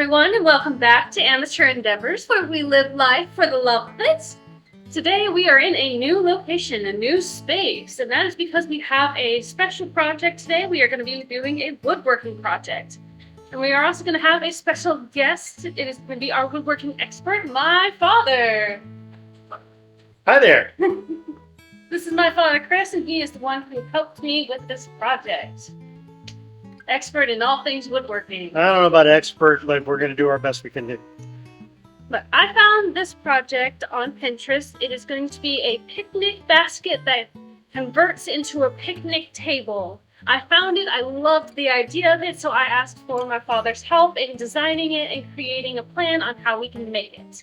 everyone, and welcome back to Amateur Endeavors, where we live life for the love of it. Today we are in a new location, a new space, and that is because we have a special project today. We are going to be doing a woodworking project. And we are also going to have a special guest. It is going to be our woodworking expert, my father. Hi there. This is my father, Chris, and he is the one who helped me with this project. Expert in all things woodworking. I don't know about expert, but we're going to do our best we can do. But I found this project on Pinterest. It is going to be a picnic basket that converts into a picnic table. I found it, I loved the idea of it, so I asked for my father's help in designing it and creating a plan on how we can make it.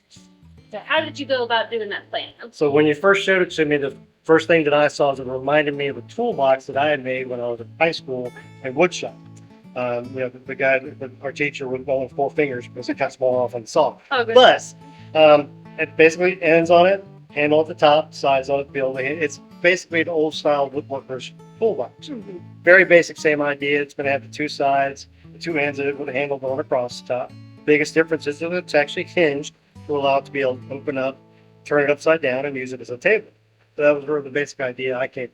So how did you go about doing that plan? So when you first showed it to me, the first thing that I saw is it reminded me of a toolbox that I had made when I was in high school in woodshop. The guy, our teacher with only 4 fingers because he cuts them all off on the saw. Oh, goodness. But it basically ends on it, handle at the top, sides on it, build it. It's basically an old style woodworker's toolbox. Mm-hmm. Very basic, same idea. It's going to have the 2 sides, the 2 ends of it with a handle going across the top. Biggest difference is that it's actually hinged to allow it to be able to open up, turn it upside down, and use it as a table. So that was really the basic idea I came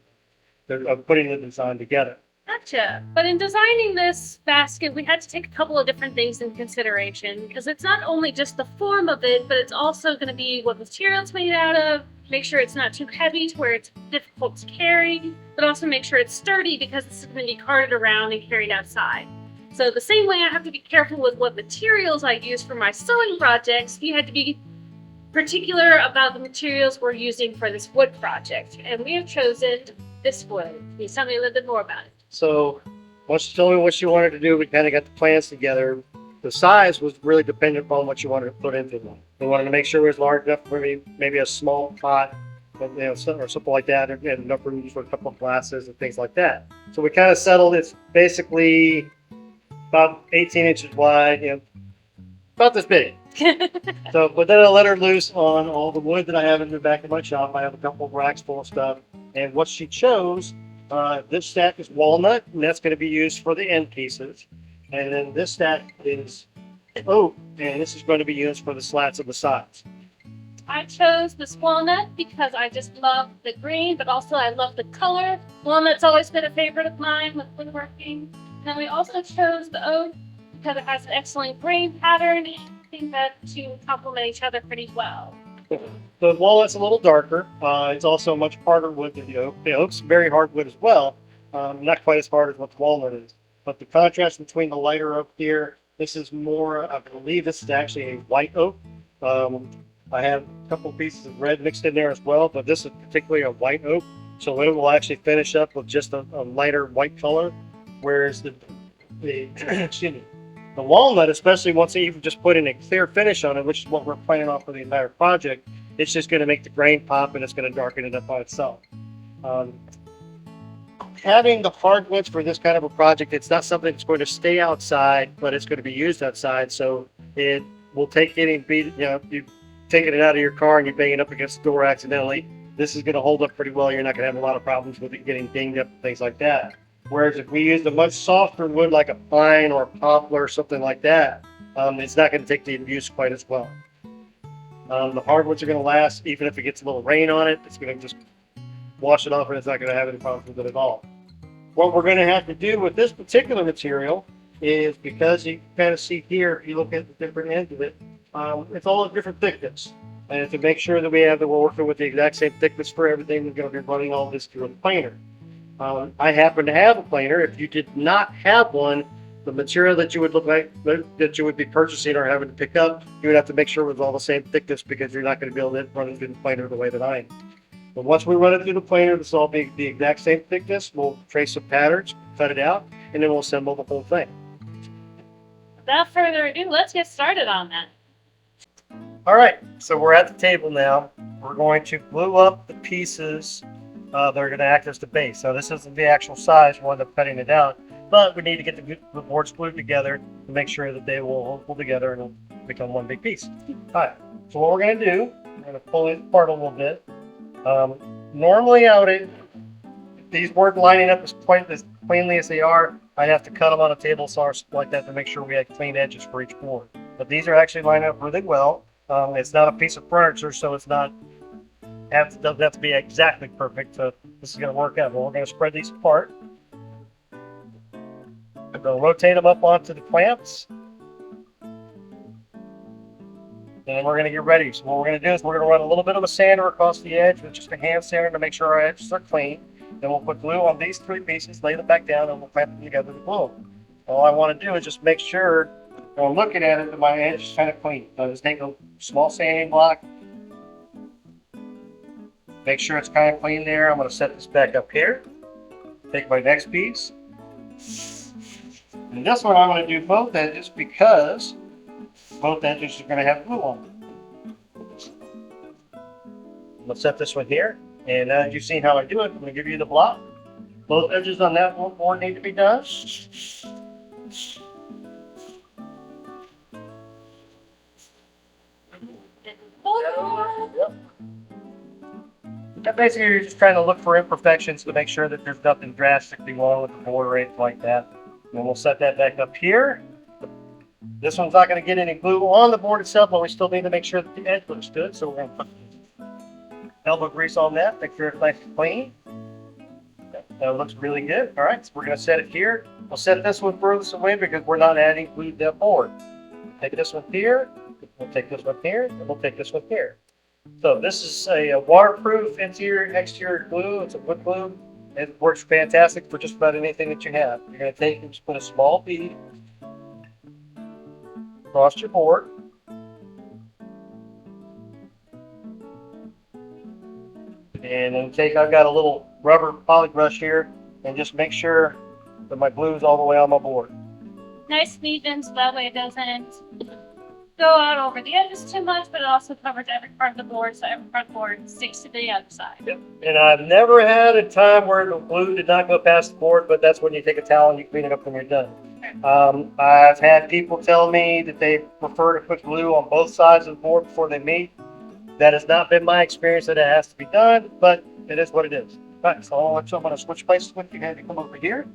of putting the design together. Gotcha. But in designing this basket, we had to take a couple of different things into consideration because it's not only just the form of it, but it's also going to be what material it's made out of, make sure it's not too heavy to where it's difficult to carry, but also make sure it's sturdy because this is going to be carted around and carried outside. So the same way I have to be careful with what materials I use for my sewing projects, we had to be particular about the materials we're using for this wood project. And we have chosen this wood. Can you tell me a little bit more about it? So once you told me what you wanted to do, we kind of got the plans together. The size was really dependent upon what you wanted to put into them. We wanted to make sure it was large enough for maybe a small pot, or something like that, and enough room for a couple of glasses and things like that. So we kind of settled it's basically about 18 inches wide, about this big. But then I let her loose on all the wood that I have in the back of my shop. I have a couple of racks full of stuff, and what she chose. This stack is walnut, and that's going to be used for the end pieces. And then this stack is oak, and this is going to be used for the slats of the sides. I chose this walnut because I just love the green, but also I love the color. Walnut's always been a favorite of mine with woodworking. And we also chose the oak because it has an excellent grain pattern, and I think that two complement each other pretty well. The walnut's a little darker. It's also much harder wood than the oak. The oak's very hard wood as well. Not quite as hard as what the walnut is. But the contrast between the lighter oak here, this is more, I believe this is actually a white oak. I have a couple pieces of red mixed in there as well, but this is particularly a white oak. So it will actually finish up with just a lighter white color. Whereas the excuse me, the walnut, especially once you even just put in a clear finish on it, which is what we're planning on for the entire project, it's just going to make the grain pop and it's going to darken it up by itself. Having the hardwoods for this kind of a project, it's not something that's going to stay outside, but it's going to be used outside. So it will take getting beat, you taking it out of your car and you bang it up against the door accidentally. This is going to hold up pretty well. You're not going to have a lot of problems with it getting dinged up and things like that. Whereas if we used a much softer wood like a pine or a poplar or something like that, it's not going to take the abuse quite as well. The hardwoods are going to last even if it gets a little rain on it. It's going to just wash it off and it's not going to have any problems with it at all. What we're going to have to do with this particular material is, because you kind of see here, if you look at the different ends of it, it's all a different thickness. And to make sure that we're working with the exact same thickness for everything, we're going to be running all this through a planer. I happen to have a planer. If you did not have one, the material that you would be purchasing or having to pick up, you would have to make sure it was all the same thickness because you're not going to be able to run it through the planer the way that I am. But once we run it through the planer, this will all be the exact same thickness. We'll trace some patterns, cut it out, and then we'll assemble the whole thing. Without further ado, let's get started on that. All right, so we're at the table now. We're going to glue up the pieces that are going to act as the base. So this isn't the actual size. We'll end up cutting it out, but we need to get the boards glued together to make sure that they will hold together and it'll become one big piece. All right, so what we're going to do, we're going to pull it apart a little bit. Normally if these weren't lining up as cleanly as they are, I'd have to cut them on a table saw or something like that to make sure we had clean edges for each board. but these are actually lined up really well. It's not a piece of furniture, so it's not doesn't have to be exactly perfect. So this is going to work out. Well, we're going to spread these apart. I'm going to rotate them up onto the clamps. And we're going to get ready. So what we're going to do is we're going to run a little bit of a sander across the edge with just a hand sander to make sure our edges are clean. Then we'll put glue on these 3 pieces, lay them back down, and we'll clamp them together to glue. All I want to do is just make sure when I'm looking at it that my edge is kind of clean. So just take a small sanding block, make sure it's kind of clean there. I'm going to set this back up here. Take my next piece. And this one I'm going to do both edges because both edges are going to have glue on them. I'm going to set this one here. And as you've seen how I do it, I'm going to give you the block. Both edges on that one board need to be done. Yep. And basically, you're just trying to look for imperfections to make sure that there's nothing drastically wrong with the board or anything like that. And we'll set that back up here. This one's not going to get any glue on the board itself, but we still need to make sure that the edge looks good. So we're going to put elbow grease on that, make sure it's nice and clean. That looks really good. All right, so we're going to set it here. We'll set this one furthest away because we're not adding glue to that board. Take this one here, we'll take this one here, and we'll take this one here. So this is a waterproof interior and exterior glue. It's a wood glue. It works fantastic for just about anything that you have. You're going to take and just put a small bead across your board. And then I've got a little rubber poly brush here, and just make sure that my glue is all the way on my board. Nice and even, so that way it doesn't go out over the edges too much, but it also covers every part of the board, so every part of the board sticks to the other side. Yep. And I've never had a time where the glue did not go past the board, but that's when you take a towel and you clean it up when you're done. I've had people tell me that they prefer to put glue on both sides of the board before they meet. That has not been my experience that it has to be done, but it is what it is. All right, so I'm going to switch places with you. Have you come over here.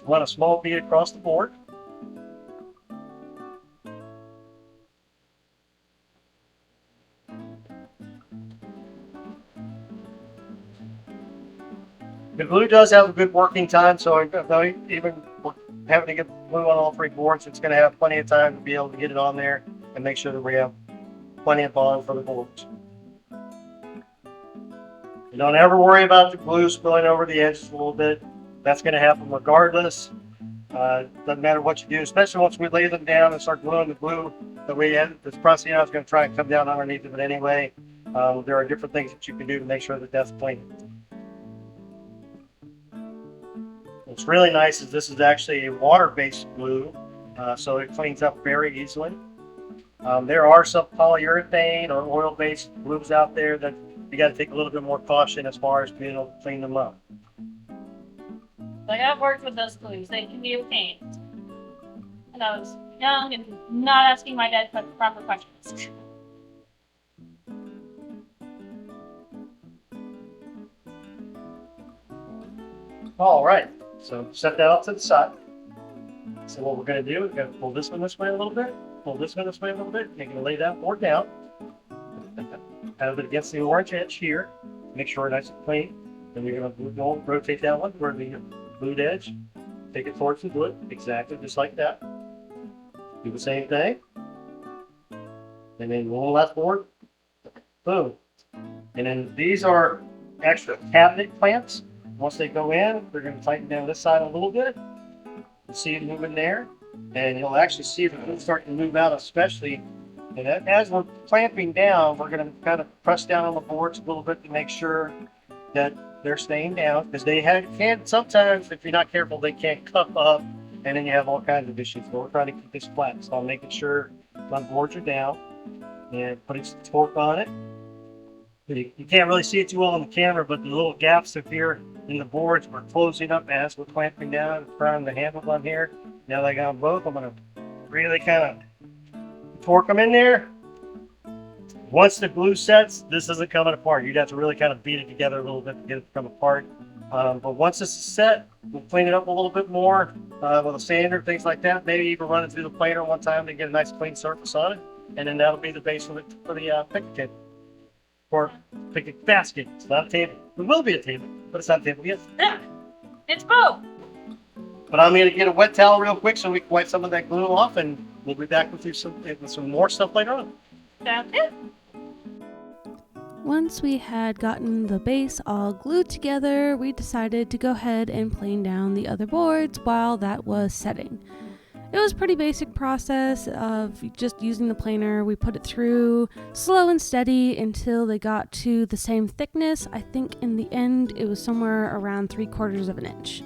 Run a small bead across the board. The glue does have a good working time, so even having to get glue on all 3 boards, it's going to have plenty of time to be able to get it on there and make sure that we have plenty of bond for the boards. You don't ever worry about the glue spilling over the edges a little bit. That's going to happen regardless. Doesn't matter what you do, especially once we lay them down and start gluing the glue that we had. This Prasino is going to try and come down underneath of it anyway. There are different things that you can do to make sure that that's clean. What's really nice is this is actually a water-based glue, so it cleans up very easily. There are some polyurethane or oil-based glues out there that you got to take a little bit more caution as far as being able to clean them up. Like, I've worked with those glues. They can be a pain. And I was young and not asking my dad proper questions. All right, so set that off to the side. So what we're going to do, we're going to pull this one this way a little bit, pull this one this way a little bit. You're going to lay that board down. Have it against the orange edge here. Make sure it's nice and clean. Then you're going to rotate that one where the glued edge. Take it towards the wood, exactly just like that. Do the same thing. And then one last board. Boom. And then these are extra cabinet clamps. Once they go in, they're going to tighten down this side a little bit. You'll see it moving there. And you'll actually see the glue starting to move out, especially. And as we're clamping down, we're going to kind of press down on the boards a little bit to make sure that they're staying down. Because they can sometimes, if you're not careful, they can't cup up. And then you have all kinds of issues. So we're trying to keep this flat. So I'm making sure my boards are down. And putting some torque on it. You can't really see it too well on the camera, but the little gaps up here in the boards we're closing up as we're clamping down and trying the handles on here. Now that I got them both, I'm going to really kind of torque them in there. Once the glue sets, this isn't coming apart. You'd have to really kind of beat it together a little bit to get it to come apart. But once this is set, we'll clean it up a little bit more with a sander, things like that. Maybe even run it through the planer one time to get a nice clean surface on it. And then that'll be the base for the picnic table. Or picnic basket. It's not a table. It will be a table, but it's not a table yet. Yeah, it's both. But I'm going to get a wet towel real quick so we can wipe some of that glue off, and we'll be back with you with some more stuff later on. Sounds good. Once we had gotten the base all glued together, we decided to go ahead and plane down the other boards while that was setting. It was a pretty basic process of just using the planer. We put it through slow and steady until they got to the same thickness. I think in the end it was somewhere around 3/4 of an inch.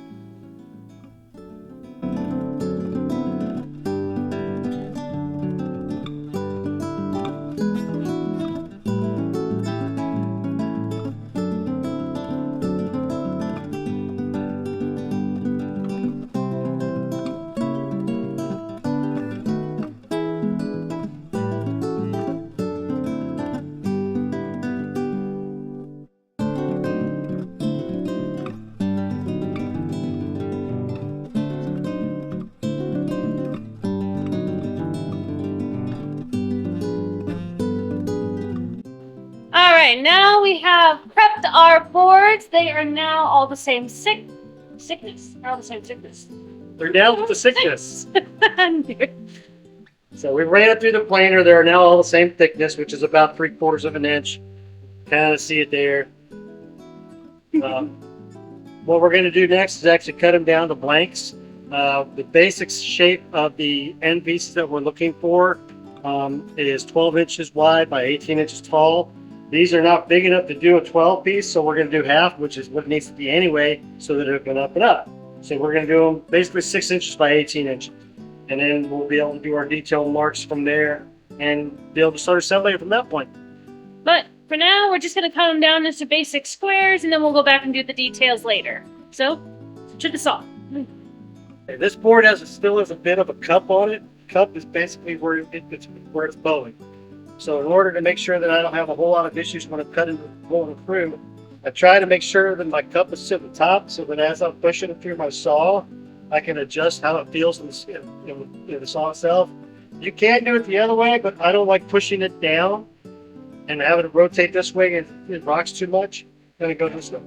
Alright, now we have prepped our boards. They are now all the same thickness. They're all the same thickness. They're down with the thickness. So we ran it through the planer. They're now all the same thickness, which is about 3/4 of an inch. Kind of see it there. What we're going to do next is actually cut them down to blanks. The basic shape of the end pieces that we're looking for is 12 inches wide by 18 inches tall. These are not big enough to do a 12 piece, so we're going to do half, which is what it needs to be anyway, so that it can up and up. So we're going to do them basically 6 inches by 18 inches. And then we'll be able to do our detail marks from there and be able to start assembling it from that point. But for now, we're just going to cut them down into basic squares, and then we'll go back and do the details later. So, to the saw. Okay, this board still has a bit of a cup on it. Cup is basically where it's bowing. So in order to make sure that I don't have a whole lot of issues when I'm cutting rolling through, I try to make sure that my cup is at the top, so that as I'm pushing it through my saw, I can adjust how it feels in the saw itself. You can do it the other way, but I don't like pushing it down and having it rotate this way and it rocks too much. I'm gonna go this way.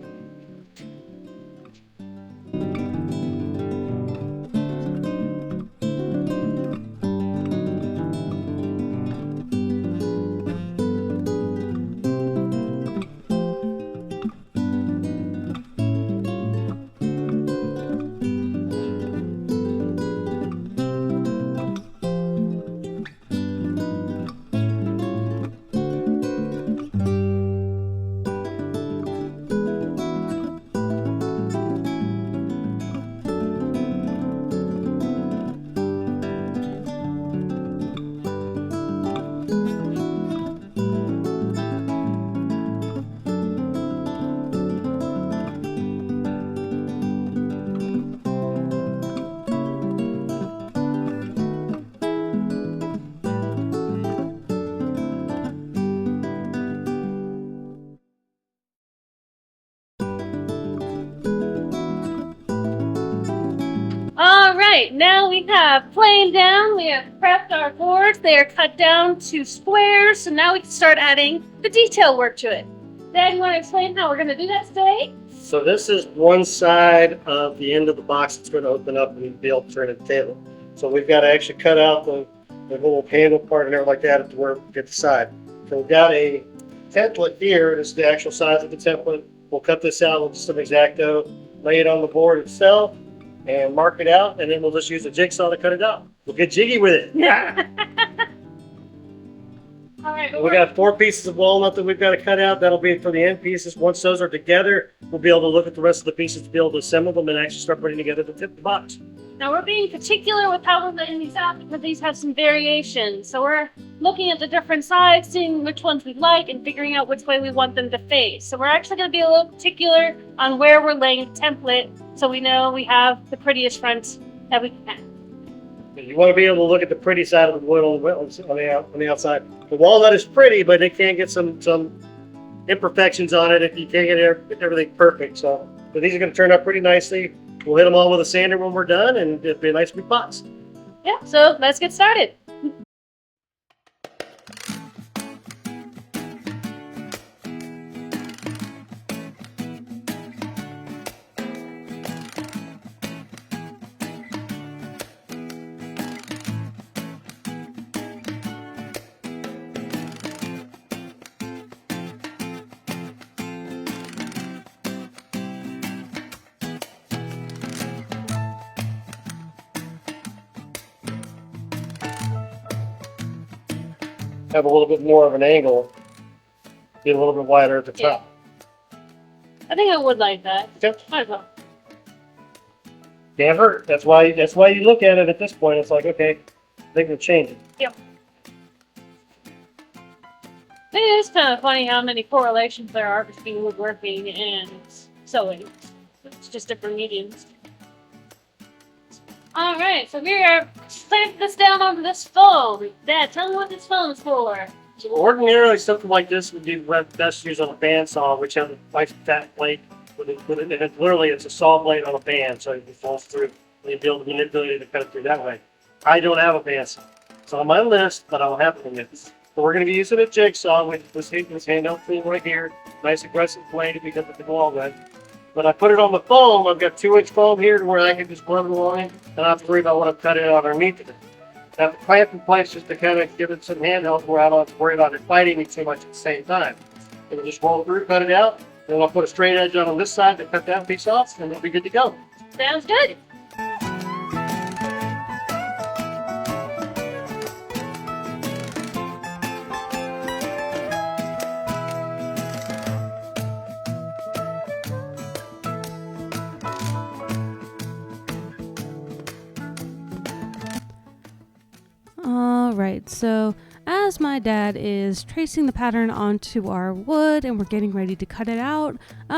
Alright, now we have planed down, we have prepped our boards, they are cut down to squares, so now we can start adding the detail work to it. Dad, you want to explain how we're going to do that today? So this is one side of the end of the box that's going to open up and be able to turn the table. So we've got to actually cut out the little handle part and everything like that to where we get the side. So we've got a template here. This is the actual size of the template. We'll cut this out with some X-Acto, lay it on the board itself, and mark it out, and then we'll just use a jigsaw to cut it out. We'll get jiggy with it. Yeah. Alright, We got 4 pieces of walnut that we've got to cut out. That'll be for the end pieces. Once those are together, we'll be able to look at the rest of the pieces to be able to assemble them and actually start putting together the tip of the box. now we're being particular with how we're laying these out because these have some variations. So we're looking at the different sides, seeing which ones we like, and figuring out which way we want them to face. So we're actually going to be a little particular on where we're laying the template so we know we have the prettiest front that we can. You want to be able to look at the pretty side of the wood on the outside. The walnut is pretty, but it can get some imperfections on it if you can't get everything perfect. So, but these are going to turn out pretty nicely. We'll hit them all with a sander when we're done, and it'll be a nice big box. Yeah, so let's get started. Have a little bit more of an angle, get a little bit wider at the top. I think I would like that. Okay. Might as well. Can't hurt. That's why you look at it at this point. It's like, okay, they can change it. Yep. It is kind of funny how many correlations there are between woodworking and sewing. It's just different mediums. Alright, so we are clamping this down onto this foam. Dad, tell me what this foam is for. So ordinarily, something like this would be best used on a bandsaw, which has a nice fat blade. And it's a saw blade on a band, so it falls through. And you'll be able to manipulate it to cut it through that way. I don't have a bandsaw. It's on my list, but I don't have one yet. So we're going to be using a jigsaw with this handheld tool right here. Nice aggressive blade to be done with the ball gun. When I put it on the foam, I've got 2-inch foam here to where I can just run the line, and I don't have to worry about what I'm cutting out underneath it. I have to clamp in place just to kind of give it some handheld where I don't have to worry about it fighting me too much at the same time. It'll just roll through, cut it out, then I'll put a straight edge on this side to cut that piece off, and it'll be good to go. Sounds good. Alright, so as my dad is tracing the pattern onto our wood and we're getting ready to cut it out,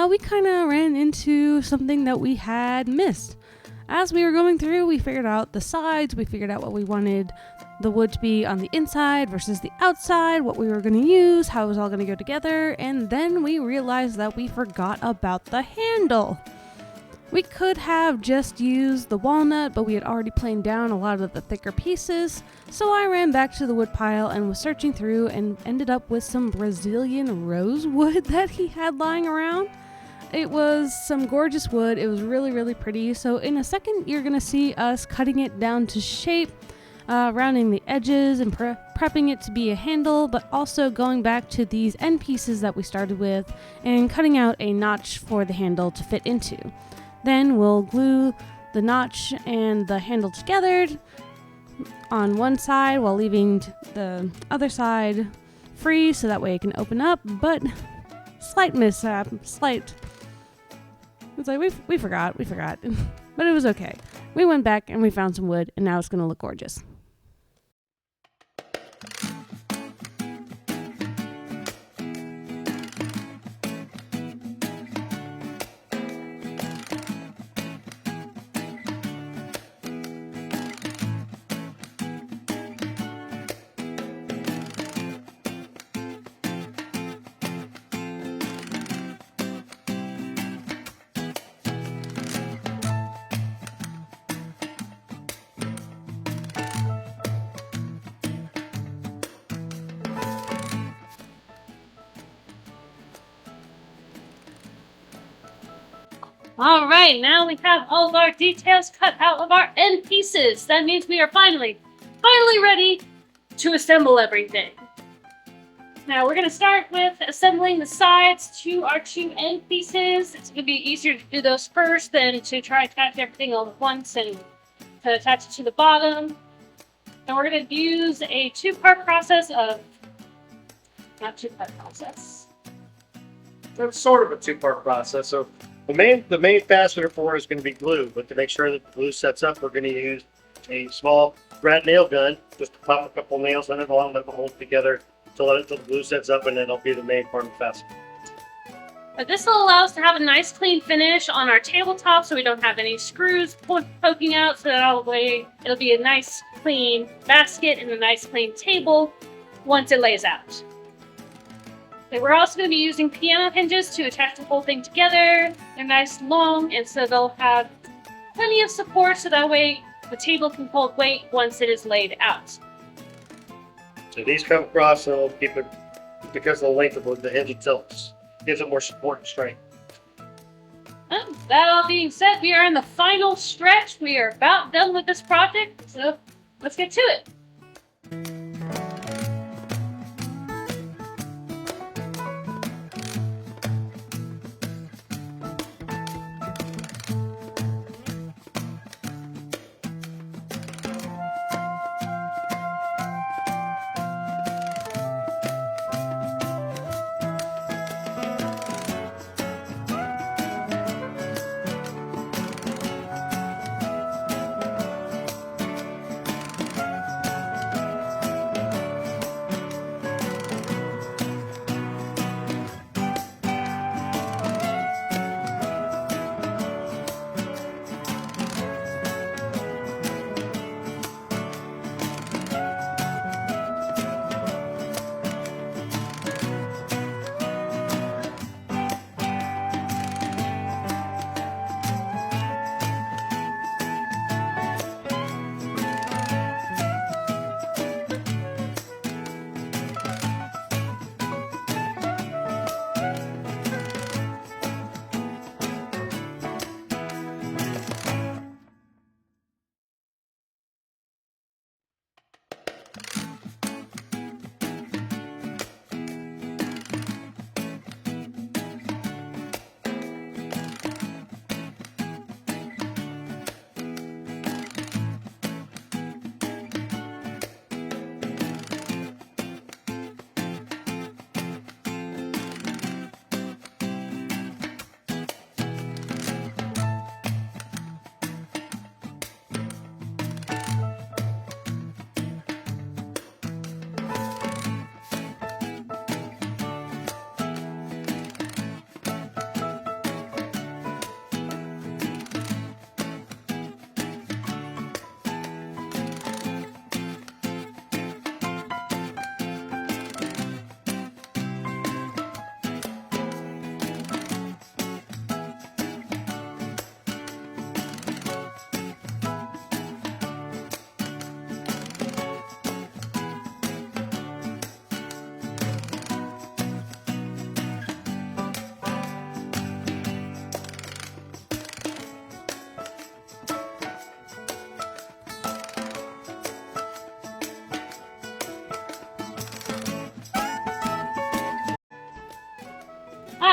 we kind of ran into something that we had missed. As we were going through, we figured out the sides, we figured out what we wanted the wood to be on the inside versus the outside, what we were going to use, how it was all going to go together, and then we realized that we forgot about the handle. We could have just used the walnut, but we had already planed down a lot of the thicker pieces, so I ran back to the wood pile and was searching through and ended up with some Brazilian rosewood that he had lying around. It was some gorgeous wood. It was really, really pretty. So in a second, you're going to see us cutting it down to shape, rounding the edges and prepping it to be a handle, but also going back to these end pieces that we started with and cutting out a notch for the handle to fit into. Then we'll glue the notch and the handle together on one side while leaving the other side free so that way it can open up, but slight mishap, it's like we forgot, but it was okay. We went back and we found some wood and now it's going to look gorgeous. All right, now we have all of our details cut out of our end pieces. That means we are finally ready to assemble everything. Now we're going to start with assembling the sides to our two end pieces. It's going to be easier to do those first than to try to attach everything all at once and to attach it to the bottom. And we're going to use a two-part process of, not two-part process. It's sort of a two-part process. So the main fastener for it is going to be glue, but to make sure that the glue sets up, we're going to use a small rat nail gun, just to pop a couple nails in it along, let them hold together until the glue sets up, and then it'll be the main part of the fastener. But this will allow us to have a nice clean finish on our tabletop so we don't have any screws poking out, so that way it'll be a nice clean basket and a nice clean table once it lays out. Okay, we're also going to be using piano hinges to attach the whole thing together. They're nice long, and so they'll have plenty of support so that way the table can hold weight once it is laid out. So these come across, so it'll keep it, because of the length of the hinge itself, gives it more support and strength. That all being said, we are in the final stretch. We are about done with this project, so let's get to it.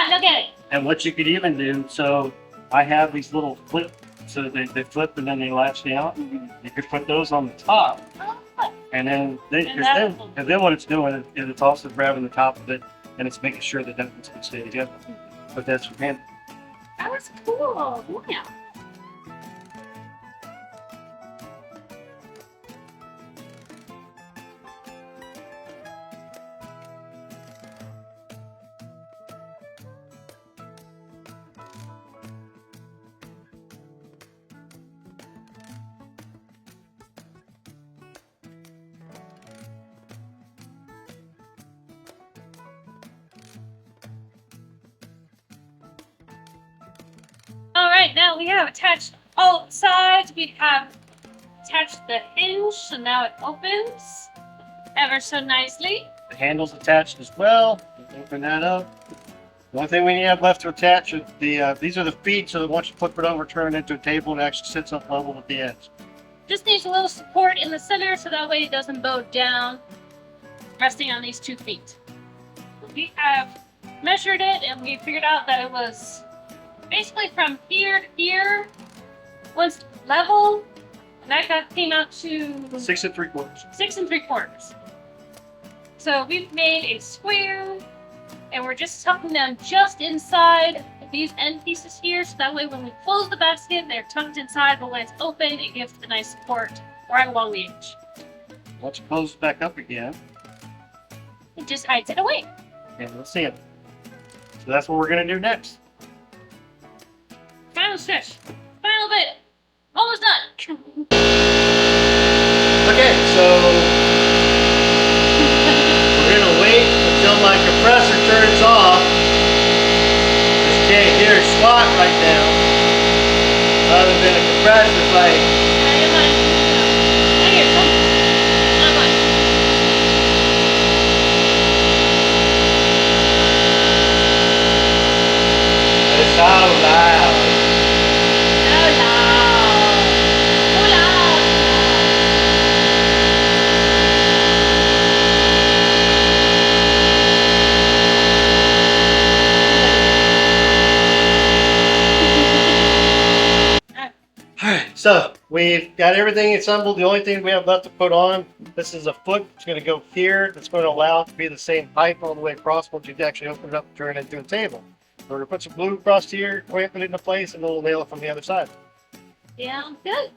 Look at it. And what you could even do, so I have these little flip, so they flip and then they latch down. Mm-hmm. You could put those on the top, Oh, and then And then what it's doing is it's also grabbing the top of it, and it's making sure that nothing's going to stay together. But that's your hand. that was cool. Yeah. All right, now we have attached all sides. We have attached the hinge, so now it opens ever so nicely. The handle's attached as well. Open that up. The only thing we have left to attach is these are the feet, so that once you flip it over, turn it into a table, it actually sits up level with the edge. Just needs a little support in the center so that way it doesn't bow down, resting on these 2 feet. We have measured it and we figured out that it was basically from here to here was level, and that came out to 6 3/4. 6 3/4. So we've made a square, and we're just tucking them just inside these end pieces here, so that way when we close the basket, they're tucked inside, but when it's open, it gives the nice support right along the edge. Once you close it back up again, It just hides it away. and let's see it. So that's what we're gonna do next. Final stretch. Final bit. Almost done. Okay, so we're gonna wait until my compressor turns off. Just can't hear it squat right now. Other than a compressor playing. It's so loud. Alright, so we've got everything assembled. The only thing we have left to put on, this is a foot. It's going to go here. It's going to allow it to be the same height all the way across once you actually open it up and turn it into a table. So we're going to put some glue across here, clamp it into place, and then we'll nail it from the other side. Yeah, good.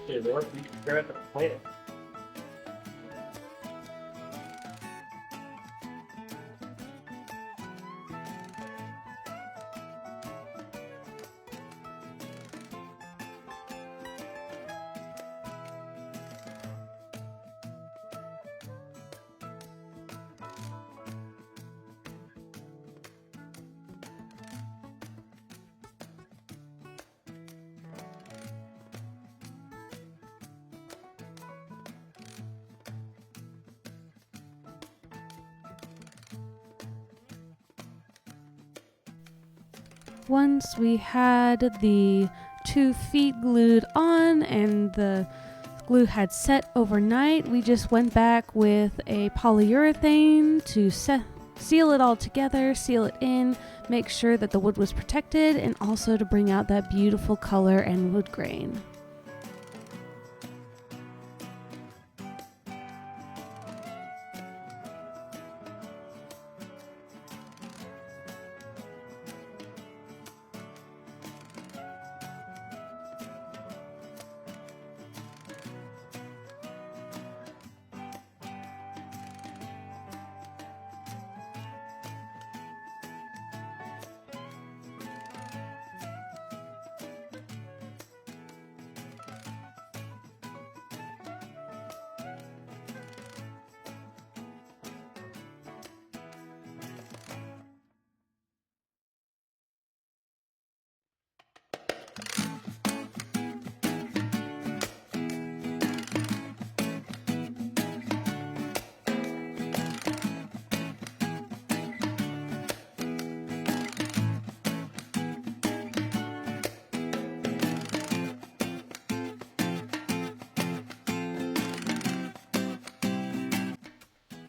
Okay, Lord, we can grab the plant. Once we had the 2 feet glued on and the glue had set overnight, we just went back with a polyurethane to seal it all together, seal it in, make sure that the wood was protected, and also to bring out that beautiful color and wood grain.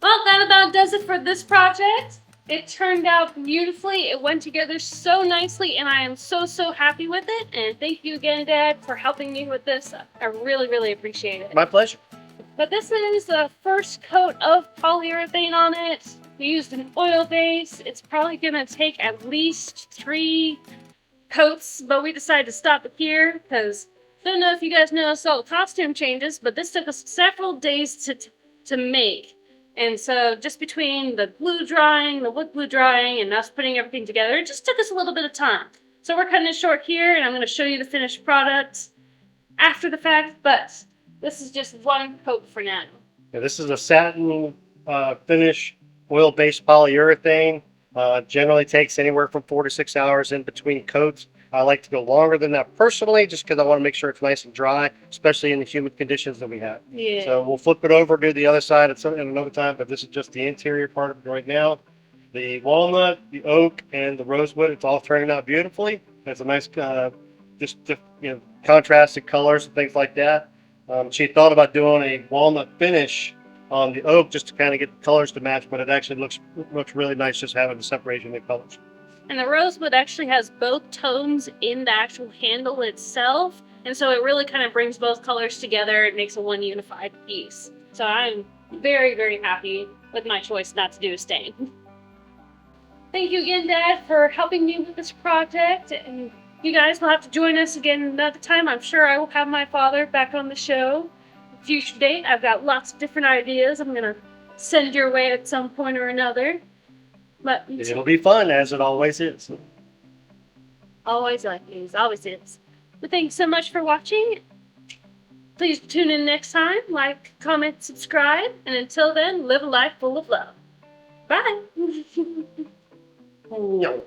Well, that about does it for this project. It turned out beautifully. It went together so nicely, and I am so happy with it. And thank you again, Dad, for helping me with this. I really appreciate it. My pleasure. But this is the first coat of polyurethane on it. We used an oil base. It's probably gonna take at least 3 coats, but we decided to stop it here because I don't know if you guys noticed all the costume changes, but this took us several days to make. And so just between the glue drying, the wood glue drying, and us putting everything together, it just took us a little bit of time. So we're cutting it short here, and I'm going to show you the finished product after the fact, but this is just one coat for now. Yeah, this is a satin finish, oil-based polyurethane. Generally takes anywhere from 4 to 6 hours in between coats. I like to go longer than that personally, just because I want to make sure it's nice and dry, especially in the humid conditions that we have. Yeah. So we'll flip it over, do the other side at another time, but this is just the interior part of it right now. The walnut, the oak, and the rosewood, it's all turning out beautifully. It's a nice, contrasted colors and things like that. She thought about doing a walnut finish on the oak just to kind of get the colors to match, but it actually looks really nice just having the separation of the colors. And the rosewood actually has both tones in the actual handle itself, and so it really kind of brings both colors together. It makes a one unified piece. So I'm very, very happy with my choice not to do a stain. Thank you again, Dad, for helping me with this project, and you guys will have to join us again another time. I'm sure I will have my father back on the show. Future date, I've got lots of different ideas I'm going to send your way at some point or another. But It'll be fun, as it always is. always like news, always is. But thanks so much for watching. Please tune in next time, like, comment, subscribe, and until then, live a life full of love. Bye! No.